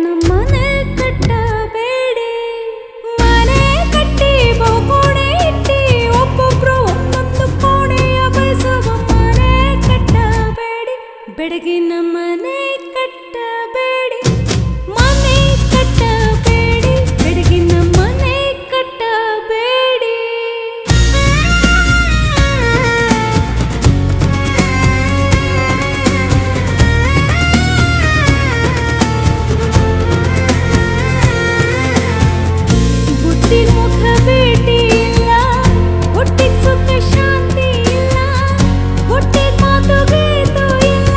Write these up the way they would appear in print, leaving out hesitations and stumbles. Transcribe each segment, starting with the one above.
ನಮ್ಮನೆ ಕಟ್ಟಬೇಡಿ. ಮನೆ ಕಟ್ಟಿ ಬಹುಕೋಣೆ ಇಟ್ಟಿ ಒಬ್ಬೊಬ್ರು ಒಂದೊಂದು ಕೋಣೆಯ ಬಯಸುವ ಮನೆ ಕಟ್ಟಬೇಡಿ. ಬೆಡಗಿನ ಮನೆ ಕಟ್ಟಬೇಡಿ, ಮನೆ ಕಟ್ಟಬೇಡಿ, ಬೆಡಗಿನ ಮನೆ ಕಟ್ಟಬೇಡಿ. ಹುಟ್ಟಿನ ಮುಖ ಭೇಟಿ ಇಲ್ಲ, ಹುಟ್ಟಿನ ಸುಖ ಶಾಂತಿ ಇಲ್ಲ, ಹುಟ್ಟಿನ ಮಾತು ಗೀತು ಇಲ್ಲ,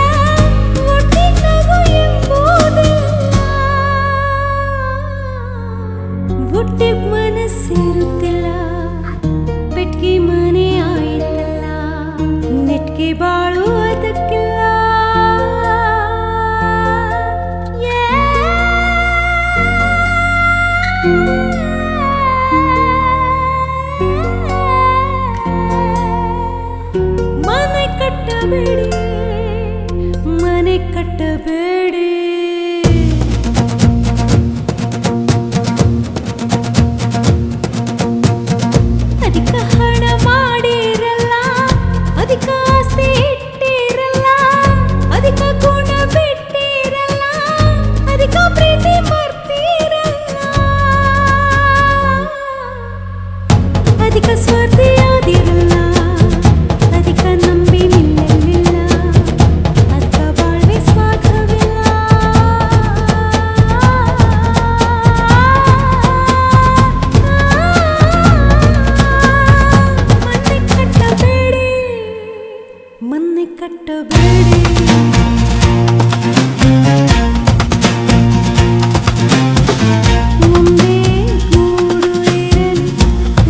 ಹುಟ್ಟಿನ ನಗು ಎಂಬುದಿಲ್ಲ. ಹುಟ್ಟಿನ ಮನಸ್ಸಿರುತ್ತಿಲ್ಲ, ಪೆಟ್ಗಿ ಮನೆ ಆಯ್ತಲ್ಲ, ನೆಟ್ಗೆ ಬಾಳು ಅದಕ್ಕಿಲ್ಲ. ಮನೆ ಕಟ್ಟಬೇಡಿ, ಮನೆ ಕಟ್ಟಬೇಡಿ. ಅಧಿಕ ಹಣ ಮಾಡಿರಲ್ಲ, ಅಧಿಕ ಆಸ್ತಿ ಇಟ್ಟಿರಲ್ಲ, ಅಧಿಕ ಗುಣ ಬಿಟ್ಟಿರಲ್ಲ, ಅಧಿಕ ಪ್ರೀತಿ ಮರ್ತಿರಲ್ಲ, ಅಧಿಕ ಸ್ವಾರ್ಥಿಯಾದಿರಲ್ಲ, ಅಧಿಕ ನಂಬಿ ನಿಲ್ಲಲಿಲ್ಲ, ಅಧಿಕ ಬಾಳ್ವೆ ಸ್ವಾಗವಿಲ್ಲ. ಮನೆ ಕಟ್ಟಬೇಡಿ, ಮನೆ ಕಟ್ಟಬೇಡಿ. ಒಂದೇ ಗೂಡು ಇರಲಿ,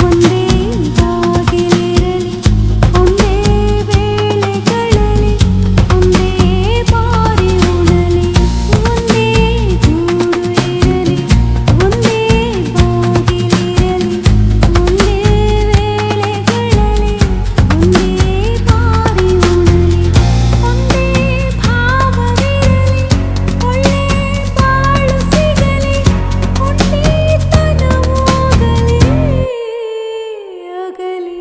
ಒಂದೇ ಬಾಗಿಲಿರಲಿ, ಒಂದೇ ವೇಳೆಗಳಲ್ಲಿ, ಒಂದೇ ಬಾರಿ ಉಣಲಿ. ಒಂದೇ ಗೂಡು ಇರಲಿ, ಒಂದೇ ಬಾಗಿಲಿರಲಿ, ಒಂದೇ ವೇಳೆಗಳಲ್ಲಿ, ಒಂದೇ ಬಾರಿ ಉಣಲಿ. ಒಂದೇ ಭಾವವಿರಲಿ, ಒಳ್ಳೆ ಬಾಳು ಸಿಗಲಿ, ಒಂಟಿತನ ಹೋಗಲಿ, ಆಗಲಿ.